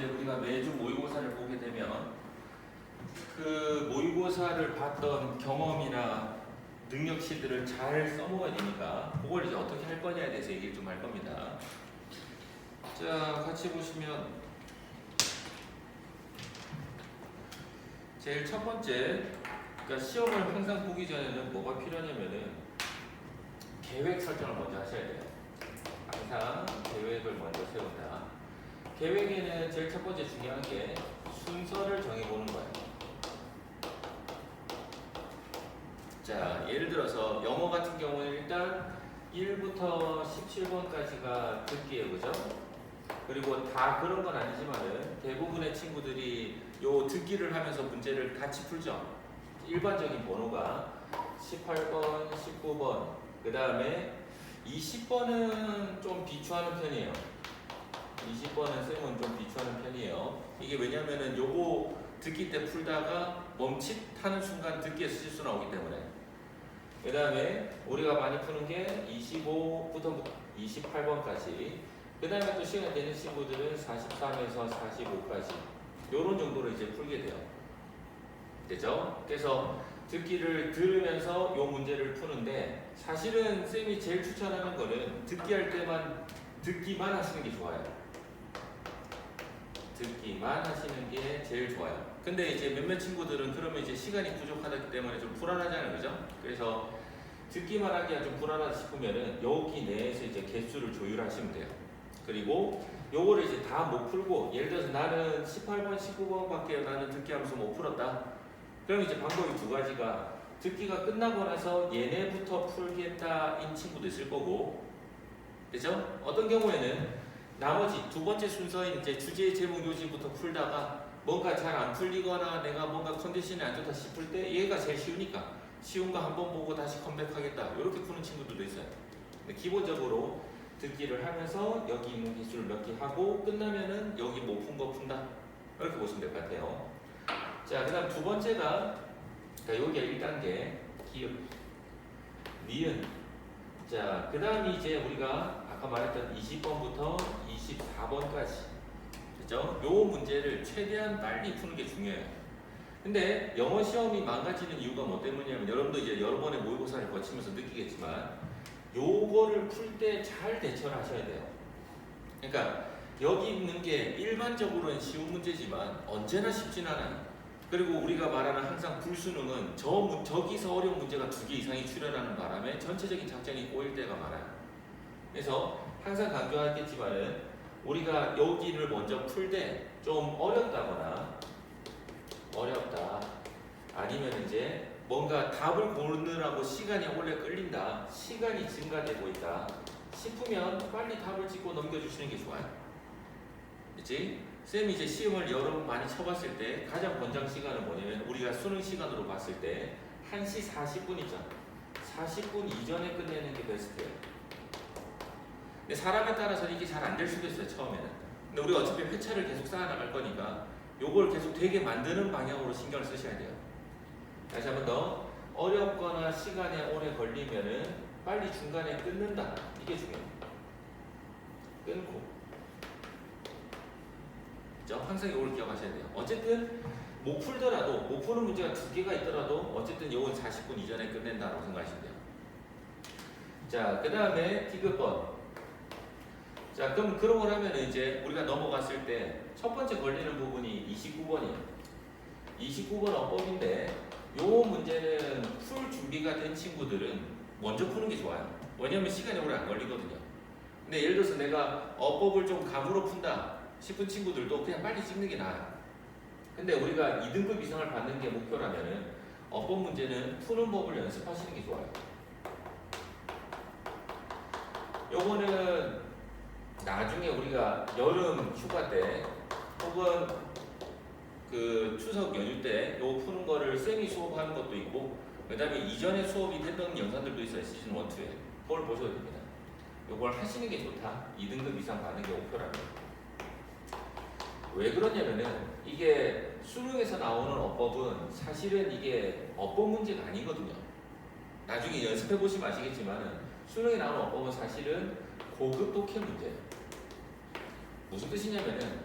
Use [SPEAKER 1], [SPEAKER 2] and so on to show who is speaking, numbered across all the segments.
[SPEAKER 1] 이제 우리가 매주 모의고사를 보게 되면 그 모의고사를 봤던 경험이나 능력치들을 잘 써먹어야 되니까 그걸 이제 어떻게 할 거냐에 대해서 얘기를 좀 할 겁니다. 자, 같이 보시면 제일 첫 번째, 그러니까 시험을 항상 보기 전에는 뭐가 필요하냐면은 계획 설정을 먼저 하셔야 돼요. 항상 계획을 먼저 세운다. 계획에는 제일 첫 번째 중요한 게 순서를 정해보는 거예요. 자, 예를 들어서 영어 같은 경우는 일단 1부터 17번까지가 듣기예요, 그죠? 그리고 다 그런 건 아니지만은 대부분의 친구들이 요 듣기를 하면서 문제를 같이 풀죠. 일반적인 번호가 18번, 19번, 그 다음에 20번은 좀 비추하는 편이에요. 20번은 쌤은 좀 비추하는 편이에요. 이게 왜냐면은 요거 듣기 때 풀다가 멈칫하는 순간 듣기에서 실수 나오기 때문에. 그 다음에 우리가 많이 푸는 게 25부터 28번까지. 그 다음에 또 시간 되는 친구들은 43에서 45까지. 요런 정도로 이제 풀게 돼요. 되죠? 그래서 듣기를 들으면서 요 문제를 푸는데 사실은 쌤이 제일 추천하는 거는 듣기 할 때만 듣기만 하시는 게 좋아요. 듣기만 하시는 게 제일 좋아요. 근데 이제 몇몇 친구들은 그러면 이제 시간이 부족하기 때문에 좀 불안하잖아요, 그죠? 그래서 듣기만 하기가 좀 불안하다 싶으면은 여기 내에서 이제 개수를 조율하시면 돼요. 그리고 요거를 이제 다 못 풀고, 예를 들어서 나는 18번, 19번밖에 나는 듣기 하면서 못 풀었다. 그럼 이제 방법이 두 가지가, 듣기가 끝나고 나서 얘네부터 풀겠다인 친구도 있을 거고, 그죠? 어떤 경우에는 나머지 두 번째 순서인 이제 주제, 제목, 요지부터 풀다가 뭔가 잘 안 풀리거나 내가 뭔가 컨디션이 안 좋다 싶을 때 얘가 제일 쉬우니까 쉬운 거 한번 보고 다시 컴백하겠다, 이렇게 푸는 친구들도 있어요. 근데 기본적으로 듣기를 하면서 여기 있는 기술을 몇 개 하고 끝나면은 여기 못 푼 거 푼다, 이렇게 보시면 될 것 같아요. 자, 그 다음 두 번째가, 그러니까 여기가 1단계 기읍, 니은. 자, 그 다음이 이제 우리가 아까 말했던 20번부터 24번까지, 그죠? 요 문제를 최대한 빨리 푸는 게 중요해요. 근데 영어 시험이 망가지는 이유가 뭐 때문이냐면, 여러분도 이제 여러 번의 모의고사를 거치면서 느끼겠지만 요거를 풀 때 잘 대처를 하셔야 돼요. 그러니까 여기 있는 게 일반적으로는 쉬운 문제지만 언제나 쉽진 않아요. 그리고 우리가 말하는 항상 불수능은 저기서 어려운 문제가 2개 이상이 출현하는 바람에 전체적인 작전이 꼬일 때가 많아요. 그래서 항상 강조하겠지만은 우리가 여기를 먼저 풀 때 좀 어렵다, 아니면 이제 뭔가 답을 고르느라고 시간이 오래 끌린다, 시간이 증가되고 있다 싶으면 빨리 답을 찍고 넘겨주시는 게 좋아요. 그치? 쌤이 이제 시험을 여러 번 많이 쳐봤을 때 가장 권장 시간은 뭐냐면, 우리가 수능 시간으로 봤을 때 1시 40분이죠. 40분 이전에 끝내는 게 베스트예요. 근데 사람에 따라서는 이게 잘 안 될 수도 있어요, 처음에는. 근데 우리가 어차피 회차를 계속 쌓아나갈 거니까 요걸 계속 되게 만드는 방향으로 신경을 쓰셔야 돼요. 다시 한 번 더, 어렵거나 시간이 오래 걸리면은 빨리 중간에 끊는다, 이게 중요합니다. 끊고, 그죠? 항상 이걸 기억하셔야 돼요. 어쨌든 못 풀더라도, 못 푸는 문제가 2개가 있더라도 어쨌든 요건 40분 이전에 끝낸다라고 생각하시면 돼요. 자, 그 다음에 디귿번. 자, 그럼 그런 걸 하면 이제 우리가 넘어갔을 때 첫 번째 걸리는 부분이 29번이에요. 29번 어법인데 요 문제는 풀 준비가 된 친구들은 먼저 푸는 게 좋아요. 왜냐면 시간이 오래 안 걸리거든요. 근데 예를 들어서 내가 어법을 좀 감으로 푼다 싶은 친구들도 그냥 빨리 찍는 게 나아요. 근데 우리가 2등급 이상을 받는 게 목표라면은 어법 문제는 푸는 법을 연습하시는 게 좋아요. 요거는 나중에 우리가 여름 휴가 때 혹은 그 추석 연휴 때 요 푸는 거를 쌤이 수업하는 것도 있고, 그 다음에 이전에 수업이 됐던 영상들도 있어요. 시즌 1, 2에. 그걸 보셔도 됩니다. 요걸 하시는 게 좋다, 2등급 이상 받는 게 목표라면. 왜 그러냐면은 이게 수능에서 나오는 어법은 사실은 이게 어법 문제가 아니거든요. 나중에 연습해 보시면 아시겠지만은 수능에 나오는 어법은 사실은 고급 독해 문제예요. 무슨 뜻이냐면은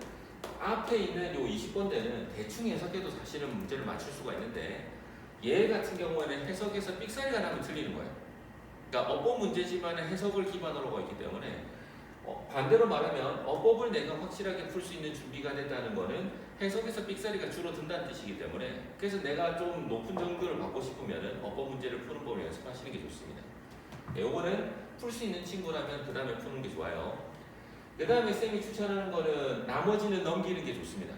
[SPEAKER 1] 앞에 있는 요 20번대는 대충 해석해도 사실은 문제를 맞출 수가 있는데 얘 같은 경우에는 해석에서 삑사리가 나면 틀리는 거예요. 그러니까 어법 문제지만 해석을 기반으로 하고 있기 때문에 반대로 말하면 어법을 내가 확실하게 풀 수 있는 준비가 됐다는 거는 해석에서 삑사리가 줄어든다는 뜻이기 때문에 그래서 내가 좀 높은 정도를 받고 싶으면 어법 문제를 푸는 법을 연습하시는 게 좋습니다. 네, 요거는 풀 수 있는 친구라면 그 다음에 푸는 게 좋아요. 그 다음에 쌤이 추천하는 거는 나머지는 넘기는 게 좋습니다.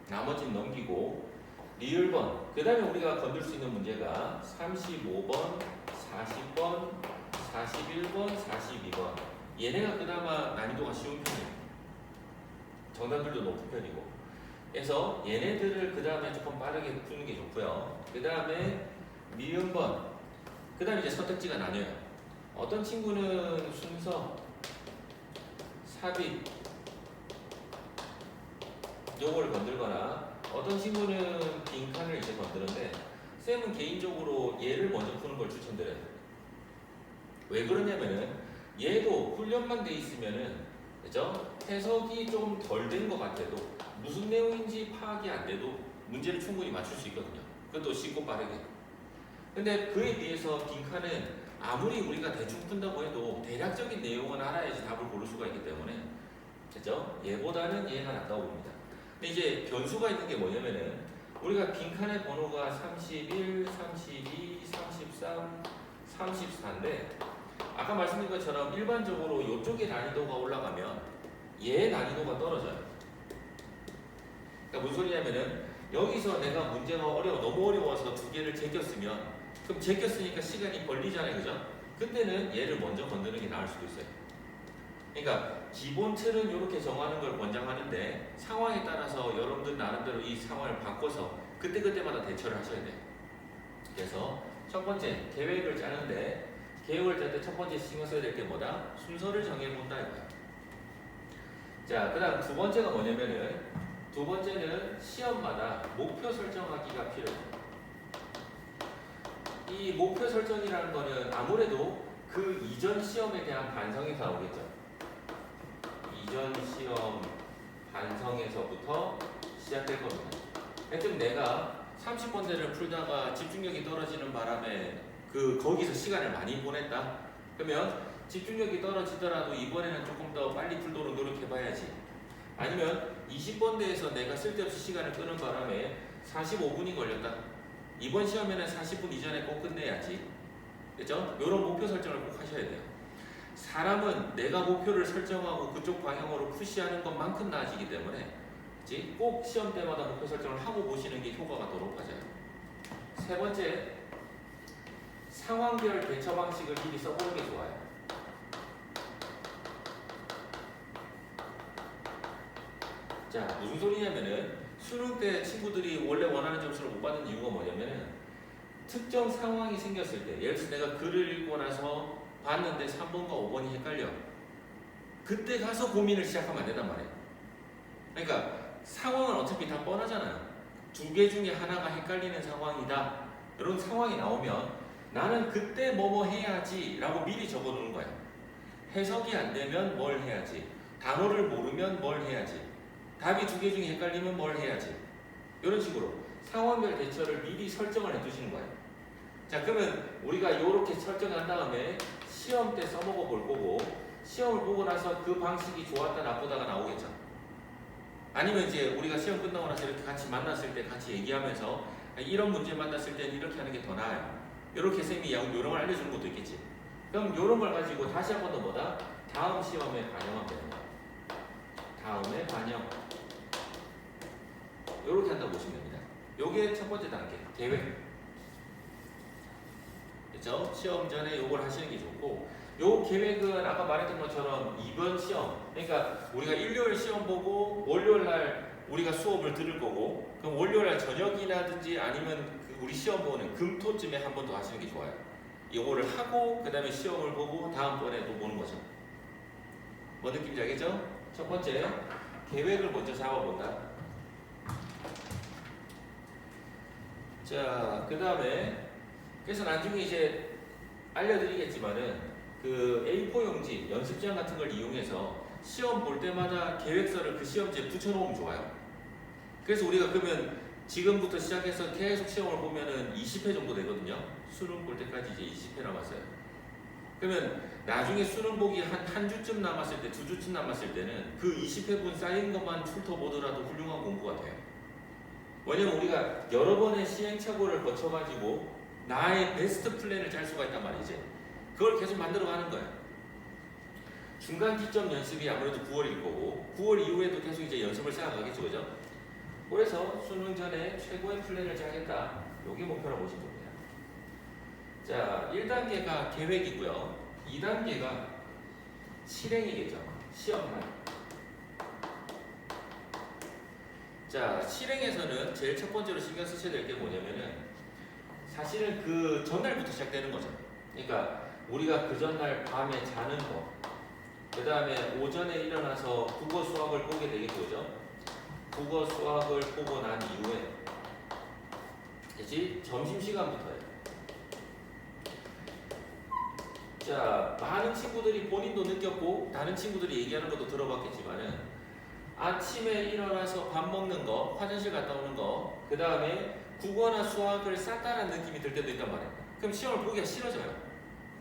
[SPEAKER 1] 나머지는 넘기고 리을번 그 다음에 우리가 건들 수 있는 문제가 35번, 40번, 41번, 42번 얘네가 그나마 난이도가 쉬운 편이에요. 정답률도 높은 편이고 그래서 얘네들을 그 다음에 조금 빠르게 푸는 게 좋고요. 그 다음에 미음번 그 다음에 이제 선택지가 나뉘어요. 어떤 친구는 순서, 삽입 요걸 건들거나 어떤 친구는 빈칸을 이제 건드는데 쌤은 개인적으로 얘를 먼저 푸는 걸 추천드려요. 왜 그러냐면은 얘도 훈련만 돼 있으면은 그죠? 해석이 좀 덜 된 것 같아도 무슨 내용인지 파악이 안 돼도 문제를 충분히 맞출 수 있거든요. 그것도 쉽고 빠르게. 근데 그에 비해서 빈칸은 아무리 우리가 대충 푼다고 해도 대략적인 내용은 알아야지 답을 고를 수가 있기 때문에 그죠? 얘보다는 얘가 낫다고 봅니다. 근데 이제 변수가 있는 게 뭐냐면은 우리가 빈칸의 번호가 31, 32, 33, 34인데 아까 말씀드린 것처럼 일반적으로 이쪽의 난이도가 올라가면 얘의 난이도가 떨어져요. 그러니까 무슨 소리냐면은 여기서 내가 문제가 너무 어려워서 두 개를 제꼈으면 그럼 제꼈으니까 시간이 걸리잖아요. 그죠? 그때는 얘를 먼저 건드는 게 나을 수도 있어요. 그러니까 기본 틀은 이렇게 정하는 걸 권장하는데 상황에 따라서 여러분들 나름대로 이 상황을 바꿔서 그때그때마다 대처를 하셔야 돼요. 그래서 첫 번째 계획을 짜는데 계획을 짤 때 첫 번째 신경 써야 될 게 뭐다? 순서를 정해본다 이거야. 자, 그 다음 두 번째가 뭐냐면은 두 번째는 시험마다 목표 설정하기가 필요해요. 이 목표 설정이라는 거는 아무래도 그 이전 시험에 대한 반성에서 나오겠죠. 이전 시험 반성에서부터 시작될 겁니다. 하여튼 내가 30번대를 풀다가 집중력이 떨어지는 바람에 거기서 시간을 많이 보냈다. 그러면 집중력이 떨어지더라도 이번에는 조금 더 빨리 풀도록 노력해봐야지. 아니면 20번대에서 내가 쓸데없이 시간을 끄는 바람에 45분이 걸렸다. 이번 시험에는 40분 이전에 꼭 끝내야지. 그죠? 이런 목표 설정을 꼭 하셔야 돼요. 사람은 내가 목표를 설정하고 그쪽 방향으로 푸시하는 것만큼 나아지기 때문에 그치? 꼭 시험 때마다 목표 설정을 하고 보시는 게 효과가 더 높아져요. 세 번째, 상황별 대처 방식을 미리 써보는 게 좋아요. 자, 무슨 소리냐면은 수능 때 친구들이 원래 원하는 점수를 못 받는 이유가 뭐냐면은 특정 상황이 생겼을 때 예를 들어서 내가 글을 읽고 나서 봤는데 3번과 5번이 헷갈려. 그때 가서 고민을 시작하면 안 된단 말이에요. 그러니까 상황은 어차피 다 뻔하잖아요. 두 개 중에 하나가 헷갈리는 상황이다. 이런 상황이 나오면 나는 그때 뭐뭐 해야지 라고 미리 적어놓는 거예요. 해석이 안 되면 뭘 해야지. 단어를 모르면 뭘 해야지. 답이 두 개 중에 헷갈리면 뭘 해야지. 이런 식으로 상황별 대처를 미리 설정을 해두시는 거예요. 자, 그러면 우리가 이렇게 설정한 다음에 시험 때 써먹어 볼 거고 시험을 보고 나서 그 방식이 좋았다 나쁘다가 나오겠죠. 아니면 이제 우리가 시험 끝나고 나서 이렇게 같이 만났을 때 같이 얘기하면서 이런 문제 만났을 때는 이렇게 하는 게 더 나아요. 이렇게 쌤이 이런 걸 알려주는 것도 있겠지. 그럼 이런 걸 가지고 다시 한 번 더 뭐다? 다음 시험에 반영하면 되는 거야. 다음에 반영. 이렇게 한다고 보시면 됩니다. 요게 첫 번째 단계, 계획. 그렇죠? 시험 전에 요걸 하시는 게 좋고 요 계획은 아까 말했던 것처럼 이번 시험 그러니까 우리가 일요일 시험 보고 월요일 날 우리가 수업을 들을 거고 그럼 월요일 날 저녁이라든지 아니면 우리 시험 보는 금토쯤에 한 번 더 하시는 게 좋아요. 요거를 하고 그 다음에 시험을 보고 다음번에 또 보는 거죠. 뭐 느낌인지 알겠죠? 첫 번째, 계획을 먼저 잡아본다. 자, 그 다음에 그래서 나중에 이제 알려드리겠지만은 그 A4 용지, 연습장 같은 걸 이용해서 시험 볼 때마다 계획서를 그 시험지에 붙여놓으면 좋아요. 그래서 우리가 그러면 지금부터 시작해서 계속 시험을 보면은 20회 정도 되거든요. 수능 볼 때까지 이제 20회 남았어요. 그러면 나중에 수능 보기 한 주쯤 남았을 때, 2주쯤 남았을 때는 그 20회분 쌓인 것만 훑어보더라도 훌륭한 공부가 돼요. 왜냐면 우리가 여러 번의 시행착오를 거쳐가지고 나의 베스트 플랜을 짤 수가 있단 말이지. 그걸 계속 만들어가는 거예요. 중간 기점 연습이 아무래도 9월일 거고 9월 이후에도 계속 이제 연습을 쌓아가겠죠, 그죠? 그래서 수능 전에 최고의 플랜을 짜겠다. 요게 목표라고 보시면 됩니다. 자, 1단계가 계획이고요. 2단계가 실행이겠죠. 시험날. 자, 실행에서는 제일 첫 번째로 신경 쓰셔야 될 게 뭐냐면은 사실은 그 전날부터 시작되는 거죠. 그러니까 우리가 그 전날 밤에 자는 거, 그 다음에 오전에 일어나서 국어 수학을 보게 되겠죠, 그죠? 국어 수학을 보고 난 이후에 이제 점심시간부터예요. 자, 많은 친구들이 본인도 느꼈고 다른 친구들이 얘기하는 것도 들어봤겠지만은 아침에 일어나서 밥 먹는 거, 화장실 갔다 오는 거, 그 다음에 국어나 수학을 쌌다는 느낌이 들 때도 있단 말이에요. 그럼 시험을 보기가 싫어져요.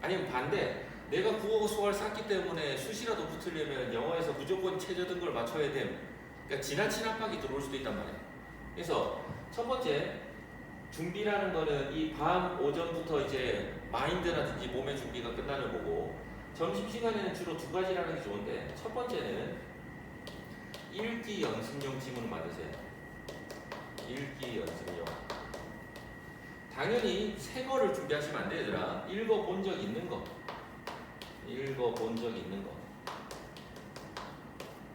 [SPEAKER 1] 아니면 반대, 내가 국어고 수학을 쌌기 때문에 수시라도 붙으려면 영어에서 무조건 최저 등급을 맞춰야 됨. 그러니까 지나친 압박이 들어올 수도 있단 말이에요. 그래서 첫 번째, 준비라는 거는 이 밤 오전부터 이제 마인드라든지 몸의 준비가 끝나는 거고, 점심시간에는 주로 두 가지라는 게 좋은데, 첫 번째는 읽기 연습용 지문을 만드세요. 읽기 연습용. 당연히 새 거를 준비하시면 안 돼요, 얘들아. 읽어본 적 있는 거. 읽어본 적 있는 거.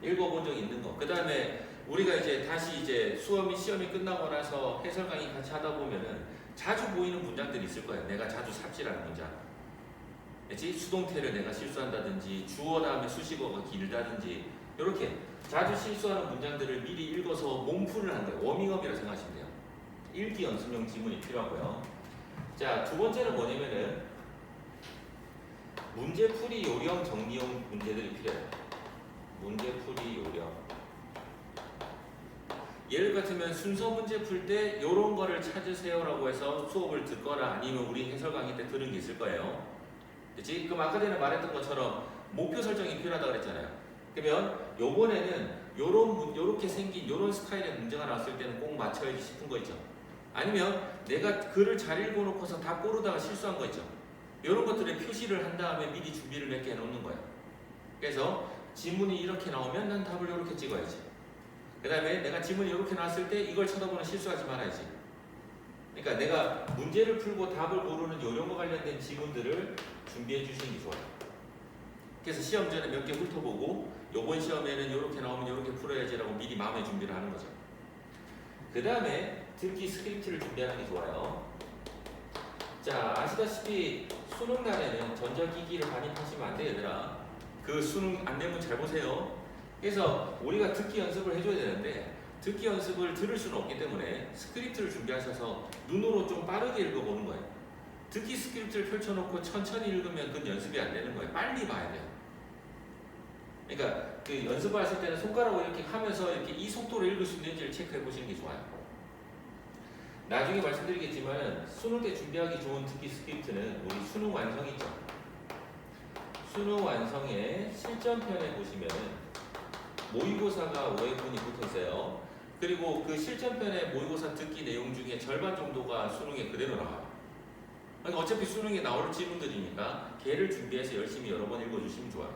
[SPEAKER 1] 읽어본 적 있는 거. 그 다음에 우리가 이제 다시 이제 시험이 끝나고 나서 해설 강의 같이 하다 보면은 자주 보이는 문장들이 있을 거예요. 내가 자주 삽질하는 문장. 그치? 수동태를 내가 실수한다든지 주어 다음에 수식어가 길다든지 이렇게 자주 실수하는 문장들을 미리 읽어서 몸풀을 하는 거예요. 워밍업이라고 생각하시면 돼요. 읽기 연습용 지문이 필요하고요. 자, 두 번째는 뭐냐면은 문제풀이 요령 정리용 문제들이 필요해요. 문제풀이 요령. 예를 같으면 순서 문제 풀 때 이런 거를 찾으세요라고 해서 수업을 듣거나 아니면 우리 해설 강의 때 들은 게 있을 거예요. 그치? 그럼 아까 전에 말했던 것처럼 목표 설정이 필요하다고 그랬잖아요. 그러면 요번에는 요렇게 생긴 요런 스타일의 문제가 나왔을 때는 꼭 맞춰야지 싶은 거 있죠. 아니면 내가 글을 잘 읽어놓고서 다 꼬르다가 실수한 거 있죠. 이런 것들에 표시를 한 다음에 미리 준비를 몇 개 해놓는 거예요. 그래서 지문이 이렇게 나오면 난 답을 이렇게 찍어야지. 그 다음에 내가 지문이 이렇게 나왔을 때 이걸 쳐다보는 실수하지 말아야지. 그러니까 내가 문제를 풀고 답을 고르는 요령과 관련된 지문들을 준비해 주시는 게 좋아요. 그래서 시험 전에 몇 개 훑어보고 요번 시험에는 이렇게 나오면 이렇게 풀어야지라고 미리 마음의 준비를 하는 거죠. 그 다음에 듣기 스크립트를 준비하는 게 좋아요. 자, 아시다시피 수능 날에는 전자기기를 반입하시면 안 돼요, 얘들아. 그 수능 안내문 잘 보세요. 그래서 우리가 듣기 연습을 해줘야 되는데 듣기 연습을 들을 수는 없기 때문에 스크립트를 준비하셔서 눈으로 좀 빠르게 읽어보는 거예요. 듣기 스크립트를 펼쳐놓고 천천히 읽으면 그건 연습이 안 되는 거예요. 빨리 봐야 돼요. 그러니까 그 연습하실 때는 손가락으로 이렇게 하면서 이렇게 이 속도로 읽을 수 있는지를 체크해 보시는 게 좋아요. 나중에 말씀드리겠지만 수능 때 준비하기 좋은 듣기 스크립트는 우리 수능 완성 있죠. 수능 완성의 실전편에 보시면은 모의고사가 5회분이 붙어 있어요. 그리고 그 실전편의 모의고사 듣기 내용 중에 절반 정도가 수능에 그대로 나와요. 그러니까 어차피 수능에 나올 질문들이니까 걔를 준비해서 열심히 여러 번 읽어주시면 좋아요.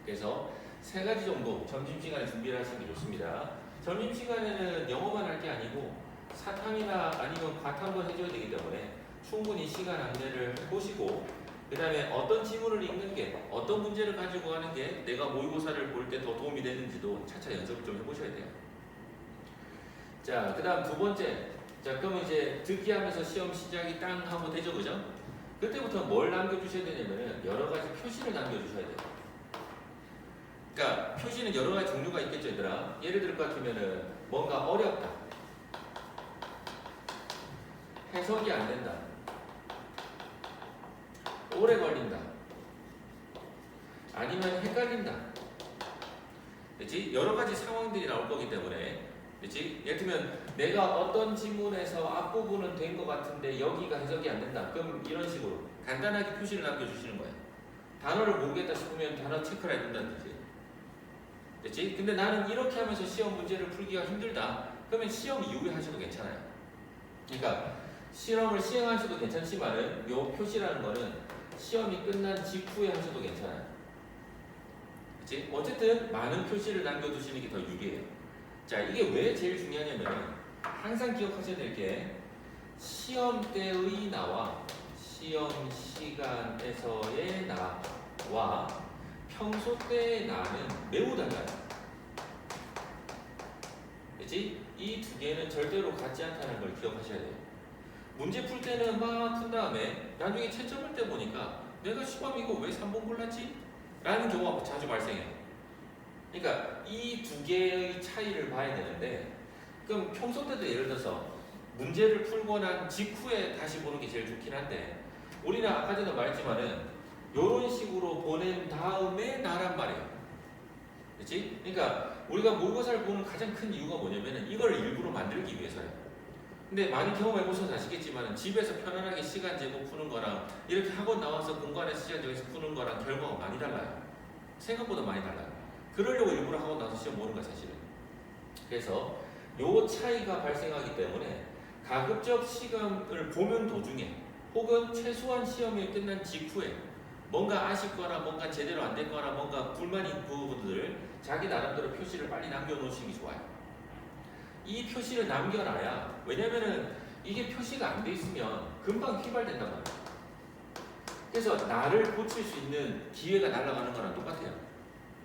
[SPEAKER 1] 그래서 세 가지 정도 점심시간에 준비를 하시는 게 좋습니다. 점심시간에는 영어만 할 게 아니고 사탐이나 아니면 과탐 한번 해줘야 되기 때문에 충분히 시간 안내를 해보시고 그 다음에 어떤 지문을 읽는 게 어떤 문제를 가지고 가는 게 내가 모의고사를 볼 때 더 도움이 되는지도 차차 연습을 좀 해보셔야 돼요. 자, 그 다음 두 번째. 자, 그러면 이제 듣기 하면서 시험 시작이 땅 하고 되죠, 그죠? 그때부터 뭘 남겨주셔야 되냐면은 여러 가지 표시를 남겨주셔야 돼요. 그러니까 표시는 여러 가지 종류가 있겠죠, 얘들아. 예를 들 것 같으면은 뭔가 어렵다, 해석이 안 된다, 오래 걸린다, 아니면 헷갈린다, 그렇지? 여러 가지 상황들이 나올 거기 때문에, 그렇지? 예를 들면 내가 어떤 지문에서 앞부분은 된 것 같은데 여기가 해석이 안 된다. 그럼 이런 식으로 간단하게 표시를 남겨주시는 거예요. 단어를 모르겠다 싶으면 단어 체크를 해야 된다는 뜻이에요. 그렇지? 근데 나는 이렇게 하면서 시험 문제를 풀기가 힘들다. 그러면 시험 이후에 하셔도 괜찮아요. 그러니까 실험을 시행하셔도 괜찮지만은 요 표시라는 거는 시험이 끝난 직후에 하셔도 괜찮아요. 그치? 어쨌든 많은 표시를 남겨두시는 게 더 유리해요. 자, 이게 왜 제일 중요하냐면 항상 기억하셔야 될 게 시험 때의 나와 시험 시간에서의 나와 평소 때의 나는 매우 달라요. 그치? 이 두 개는 절대로 같지 않다는 걸 기억하셔야 돼요. 문제 풀 때는 막 푼 다음에 나중에 채점할 때 보니까 내가 시험 이거 왜 3번 골랐지? 라는 경우가 자주 발생해요. 그러니까 이 두 개의 차이를 봐야 되는데, 그럼 평소 때도 예를 들어서 문제를 풀고 난 직후에 다시 보는 게 제일 좋긴 한데, 우리는 아까 전에 말했지만은 이런 식으로 보낸 다음에 나란 말이에요. 그렇지? 그러니까 우리가 모의고사를 보는 가장 큰 이유가 뭐냐면은 이걸 일부러 만들기 위해서예요. 근데 많이 경험해보셔서 아시겠지만 집에서 편안하게 시간 재고 푸는 거랑 이렇게 학원 나와서 공간에서 시간 정해서 푸는 거랑 결과가 많이 달라요. 생각보다 많이 달라요. 그러려고 일부러 학원 나와서 시험 보는 거야 사실은. 그래서 요 차이가 발생하기 때문에 가급적 시간을 보면 도중에 혹은 최소한 시험이 끝난 직후에 뭔가 아쉽거나 뭔가 제대로 안 됐거나 뭔가 불만이 있는 부분들 자기 나름대로 표시를 빨리 남겨놓으시는 게 좋아요. 이 표시를 남겨놔야, 왜냐면은 이게 표시가 안 돼 있으면 금방 휘발된단 말이에요. 그래서 나를 고칠 수 있는 기회가 날아가는 거랑 똑같아요.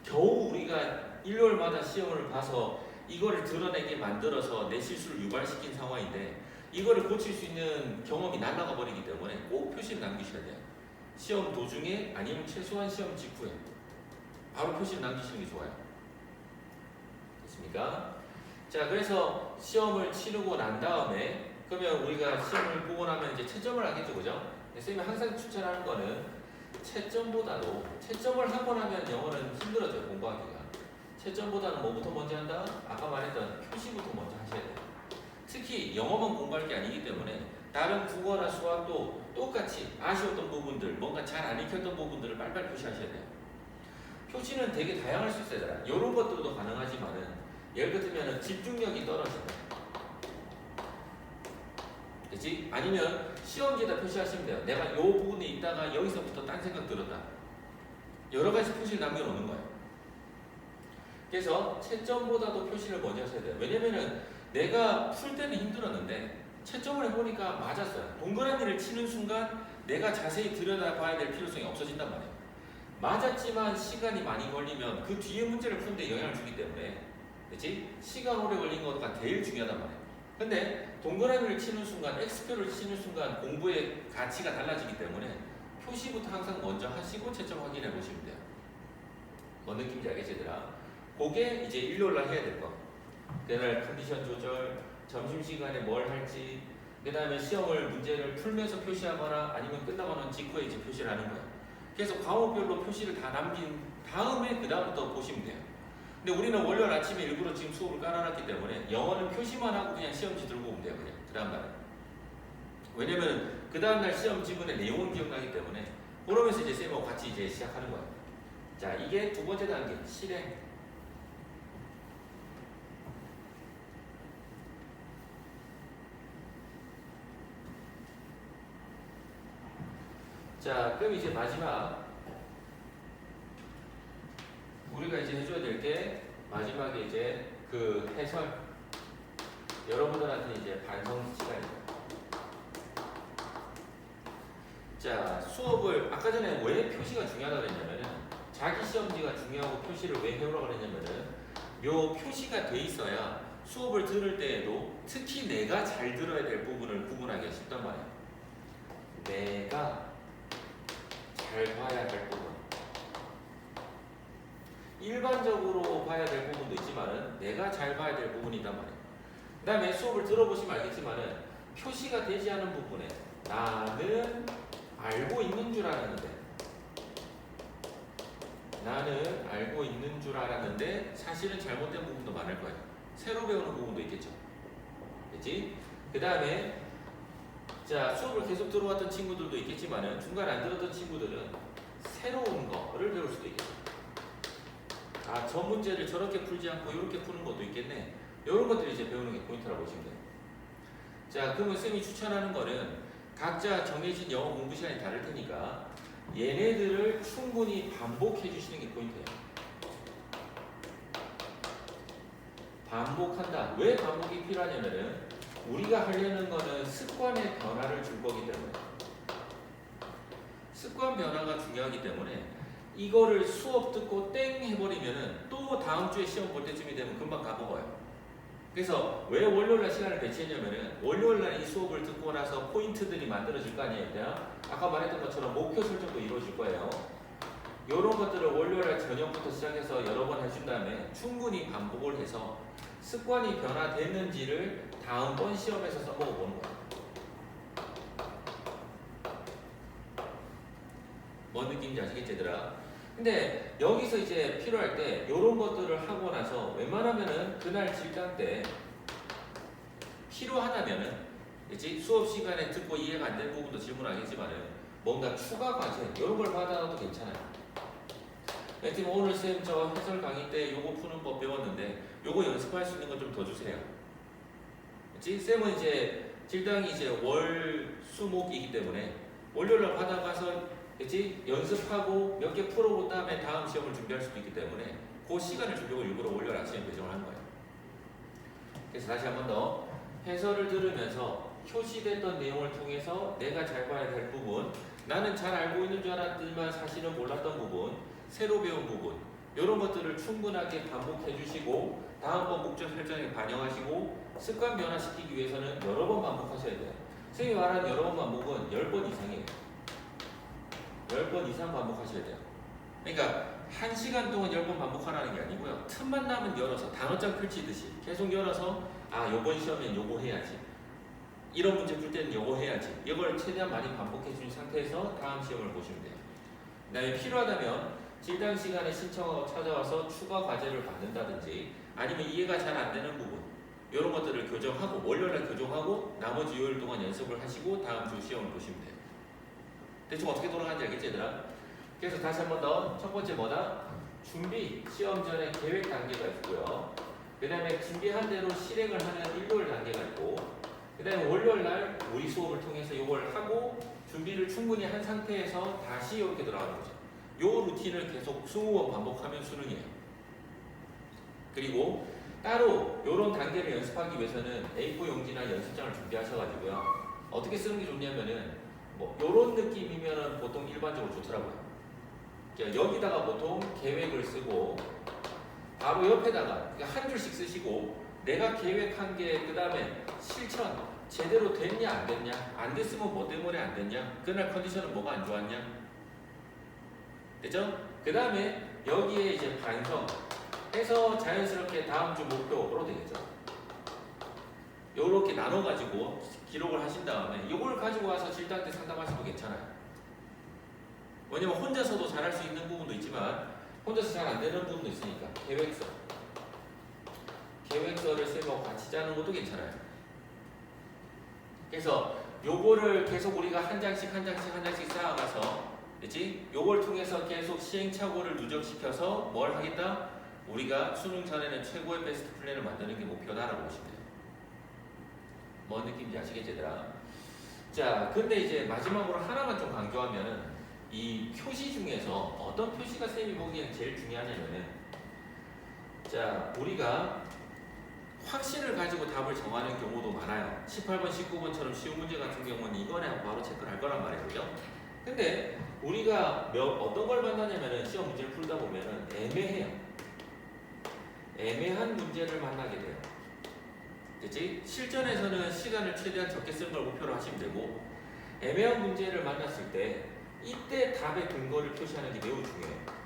[SPEAKER 1] 겨우 우리가 일요일마다 시험을 봐서 이거를 드러내게 만들어서 내 실수를 유발시킨 상황인데 이거를 고칠 수 있는 경험이 날아가 버리기 때문에 꼭 표시를 남기셔야 돼요. 시험 도중에 아니면 최소한 시험 직후에 바로 표시를 남기시는 게 좋아요. 됐습니까? 자, 그래서 시험을 치르고 난 다음에 그러면 우리가 시험을 보고 나면 이제 채점을 하겠죠, 그죠? 선생님이 항상 추천하는 거는 채점보다도 채점을 하고 나면 영어는 힘들어져요, 공부하기가. 채점보다는 뭐부터 먼저 한다? 아까 말했던 표시부터 먼저 하셔야 돼요. 특히 영어만 공부할 게 아니기 때문에 다른 국어나 수학도 똑같이 아쉬웠던 부분들, 뭔가 잘 안 익혔던 부분들을 빨리빨리 표시하셔야 돼요. 표시는 되게 다양할 수 있어요. 이런 것들도 가능하지만은 예를 들면 집중력이 떨어진다. 그치? 아니면 시험지에다 표시하시면 돼요. 내가 요 부분에 있다가 여기서부터 딴 생각 들었다. 여러 가지 표시를 남겨놓는 거예요. 그래서 채점보다도 표시를 먼저 하셔야 돼요. 왜냐면은 내가 풀 때는 힘들었는데 채점을 해보니까 맞았어요. 동그라미를 치는 순간 내가 자세히 들여다봐야 될 필요성이 없어진단 말이에요. 맞았지만 시간이 많이 걸리면 그 뒤에 문제를 푸는데 영향을 주기 때문에, 그치? 시간 오래 걸린 거가 제일 중요하단 말이에요. 근데 동그라미를 치는 순간, X표를 치는 순간 공부의 가치가 달라지기 때문에 표시부터 항상 먼저 하시고 채점 확인해 보시면 돼요. 뭔 느낌인지 알겠지, 얘들아? 그게 이제 일요일날 해야 될 거. 그날 컨디션 조절, 점심시간에 뭘 할지, 그 다음에 시험을 문제를 풀면서 표시하거나 아니면 끝나고 난 직후에 이제 표시를 하는 거예요. 그래서 과목별로 표시를 다 남긴 다음에 그 다음부터 보시면 돼요. 근데 우리는 월요일 아침에 일부러 지금 수업을 깔아놨기 때문에 영어는 표시만 하고 그냥 시험지 들고 오면 돼요. 그냥 그 다음 날은. 왜냐면 그 다음 날 시험 지문의 내용은 기억나기 때문에 그러면서 이제 쌤하고 같이 이제 시작하는 거예요. 자, 이게 두 번째 단계, 실행. 자, 그럼 이제 마지막 우리가 이제 해줘야 될 게 마지막에 이제 그 해설. 여러분들한테 이제 반성 시간입니다. 자, 수업을 아까 전에 왜 표시가 중요하다고 그랬냐면은 자기 시험지가 중요하고 표시를 왜 해오라고 그랬냐면은 요 표시가 돼 있어야 수업을 들을 때에도 특히 내가 잘 들어야 될 부분을 구분하기가 쉽단 말이에요. 내가 잘 봐야 할 부분. 일반적으로 봐야 될 부분도 있지만은 내가 잘 봐야 될 부분이 있단 말이에요. 그 다음에 수업을 들어보시면 알겠지만은 표시가 되지 않은 부분에 나는 알고 있는 줄 알았는데 나는 알고 있는 줄 알았는데 사실은 잘못된 부분도 많을 거예요. 새로 배우는 부분도 있겠죠. 그치? 그 다음에 자, 수업을 계속 들어왔던 친구들도 있겠지만은 중간에 안 들었던 친구들은 새로운 거를 배울 수도 있겠죠. 아, 저 문제를 저렇게 풀지 않고 이렇게 푸는 것도 있겠네. 이런 것들이 이제 배우는 게 포인트라고 보시면 돼요. 자, 그러면 쌤이 추천하는 거는 각자 정해진 영어 공부 시간이 다를 테니까 얘네들을 충분히 반복해 주시는 게 포인트예요. 반복한다. 왜 반복이 필요하냐면은 우리가 하려는 거는 습관의 변화를 줄 거기 때문에 습관 변화가 중요하기 때문에 이거를 수업 듣고 땡 해버리면은 또 다음 주에 시험 볼 때쯤이 되면 금방 까먹어요. 그래서 왜 월요일날 시간을 배치했냐면은 월요일날 이 수업을 듣고 나서 포인트들이 만들어질 거 아니에요. 아까 말했던 것처럼 목표 설정도 이루어질 거예요. 이런 것들을 월요일날 저녁부터 시작해서 여러 번 해준 다음에 충분히 반복을 해서 습관이 변화됐는지를 다음번 시험에서 써보고 보는 거예요. 뭔 느낌인지 아시겠지 얘들아? 근데 여기서 이제 필요할 때 이런 것들을 하고 나서 웬만하면은 그날 질당 때 필요하다면은 그치? 수업 시간에 듣고 이해가 안 되는 부분도 질문하겠지만은 뭔가 추가 과제 이런 걸 받아놔도 괜찮아요. 지금 오늘 쌤 저 해설 강의 때 요거 푸는 법 배웠는데 요거 연습할 수 있는 거 좀 더 주세요. 그치? 쌤은 이제 질당이 이제 월, 수, 목이기 때문에 월요일날 받아가서 그치? 연습하고 몇 개 풀어본 다음에 다음 시험을 준비할 수도 있기 때문에 그 시간을 주려고 일부러 월요일 아침에 배정을 한 거예요. 그래서 다시 한 번 더 해설을 들으면서 표시됐던 내용을 통해서 내가 잘 봐야 될 부분, 나는 잘 알고 있는 줄 알았지만 사실은 몰랐던 부분, 새로 배운 부분 이런 것들을 충분하게 반복해 주시고 다음번 목적 설정에 반영하시고 습관 변화시키기 위해서는 여러 번 반복하셔야 돼요. 선생님이 말하는 여러 번 반복은 10번 이상이에요. 10번 이상 반복하셔야 돼요. 그러니까 1시간 동안 10번 반복하라는 게 아니고요. 틈만 나면 열어서 단어장 펼치듯이 계속 열어서 아, 요번 시험엔 요거 해야지. 이런 문제 풀 때는 요거 해야지. 이걸 최대한 많이 반복해 준 상태에서 다음 시험을 보시면 돼요. 그 다음에 필요하다면 질당 시간에 신청하고 찾아와서 추가 과제를 받는다든지 아니면 이해가 잘 안 되는 부분 이런 것들을 교정하고 월요일날 교정하고 나머지 요일 동안 연습을 하시고 다음 주 시험을 보시면 돼요. 대충 어떻게 돌아가는지 알겠지 얘들아? 그래서 다시 한 번 더 첫 번째 뭐다? 준비, 시험 전에 계획 단계가 있고요. 그 다음에 준비한 대로 실행을 하는 일요일 단계가 있고 그 다음에 월요일날 우리 수업을 통해서 이걸 하고 준비를 충분히 한 상태에서 다시 이렇게 들어가는 거죠. 요 루틴을 계속 20번 반복하면 수능이에요. 그리고 따로 이런 단계를 연습하기 위해서는 A4 용지나 연습장을 준비하셔가지고요. 어떻게 쓰는 게 좋냐면은 뭐 이런 느낌이면은 보통 일반적으로 좋더라고요. 그러니까 여기다가 보통 계획을 쓰고 바로 옆에다가 한 줄씩 쓰시고 내가 계획한 게 그 다음에 실천 제대로 됐냐 안 됐냐 안 됐으면 뭐 때문에 안 됐냐 그날 컨디션은 뭐가 안 좋았냐 됐죠? 그 다음에 여기에 이제 반성 해서 자연스럽게 다음 주 목표로 되겠죠. 요렇게 나눠가지고 기록을 하신 다음에 이걸 가지고 와서 질당 때 상담하셔도 괜찮아요. 왜냐면 혼자서도 잘할 수 있는 부분도 있지만 혼자서 잘 안 되는 부분도 있으니까 계획서를 쓰고 같이 짜는 것도 괜찮아요. 그래서 요거를 계속 우리가 한 장씩 쌓아가서 그치? 요걸 통해서 계속 시행착오를 누적시켜서 뭘 하겠다? 우리가 수능 전에는 최고의 베스트 플랜을 만드는 게 목표다라고 보시면 돼요. 뭔 느낌인지 아시겠지 얘들아? 자, 근데 이제 마지막으로 하나만 좀 강조하면은 이 표시 중에서 어떤 표시가 쌤이 보기에는 제일 중요하냐면은 자, 우리가 확신을 가지고 답을 정하는 경우도 많아요. 18번, 19번처럼 쉬운 문제 같은 경우는 이거네 바로 체크를 할 거란 말이에요. 그죠? 근데 우리가 어떤 걸 만나냐면은 시험 문제를 풀다 보면은 애매해요. 애매한 문제를 만나게 돼요. 그치? 실전에서는 시간을 최대한 적게 쓰는 걸 목표로 하시면 되고 애매한 문제를 만났을 때 이때 답의 근거를 표시하는 게 매우 중요해요.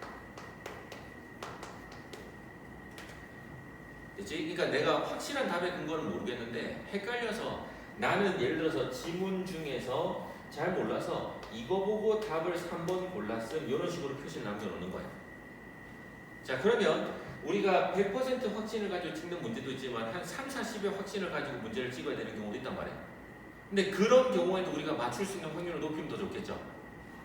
[SPEAKER 1] 그치? 그러니까 내가 확실한 답의 근거는 모르겠는데 헷갈려서 나는 예를 들어서 지문 중에서 잘 몰라서 이거 보고 답을 3번 골랐음 이런 식으로 표시를 남겨놓는 거예요. 자, 그러면 우리가 100% 확신을 가지고 찍는 문제도 있지만 한 3, 40의 확신을 가지고 문제를 찍어야 되는 경우도 있단 말이에요. 근데 그런 경우에도 우리가 맞출 수 있는 확률을 높이면 더 좋겠죠.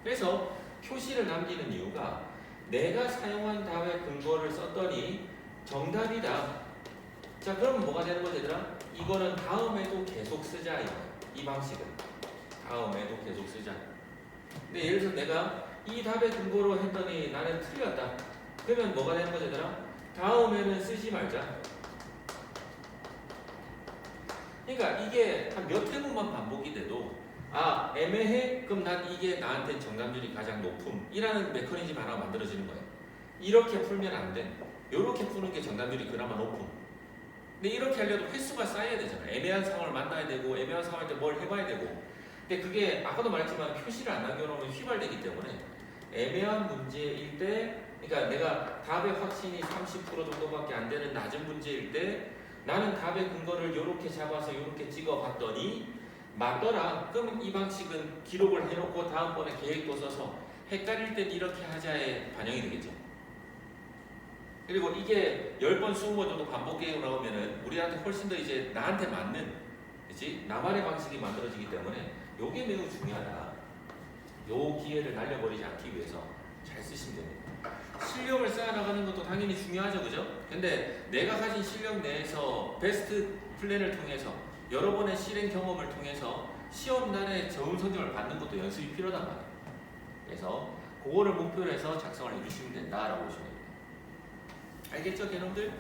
[SPEAKER 1] 그래서 표시를 남기는 이유가 내가 사용한 답의 근거를 썼더니 정답이다. 자, 그러면 뭐가 되는 거지 얘들아? 이거는 다음에도 계속 쓰자. 이 방식은 다음에도 계속 쓰자. 근데 예를 들어서 내가 이 답의 근거로 했더니 나는 틀렸다. 그러면 뭐가 되는 거지 얘들아? 다음에는 쓰지 말자. 그러니까 이게 한 몇 회문만 반복이 돼도 아, 애매해? 그럼 난 이게 나한테 정답률이 가장 높음이라는 메커니즘 하나 만들어지는 거예요. 이렇게 풀면 안 돼. 이렇게 푸는 게 정답률이 그나마 높음. 근데 이렇게 하려도 횟수가 쌓여야 되잖아요. 애매한 상황을 만나야 되고 애매한 상황일 때 뭘 해봐야 되고. 근데 그게 아까도 말했지만 표시를 안 남겨놓으면 휘발되기 때문에 애매한 문제일 때, 그러니까 내가 답의 확신이 30% 정도밖에 안 되는 낮은 문제일 때 나는 답의 근거를 이렇게 잡아서 이렇게 찍어봤더니 맞더라. 그러면 이 방식은 기록을 해놓고 다음번에 계획도 써서 헷갈릴 땐 이렇게 하자에 반영이 되겠죠. 그리고 이게 10번, 20번 정도 반복되고 나오면은 우리한테 훨씬 더 이제 나한테 맞는, 그치? 나만의 방식이 만들어지기 때문에 이게 매우 중요하다. 요 기회를 날려버리지 않기 위해서 잘 쓰시면 됩니다. 실력을 쌓아나가는 것도 당연히 중요하죠, 그죠? 근데 내가 가진 실력 내에서 베스트 플랜을 통해서 여러 번의 실행 경험을 통해서 시험날에 좋은 성적을 받는 것도 연습이 필요하단 말이에요. 그래서 그거를 목표로 해서 작성을 해주시면 된다라고 보시면 됩니다. 알겠죠, 개놈들?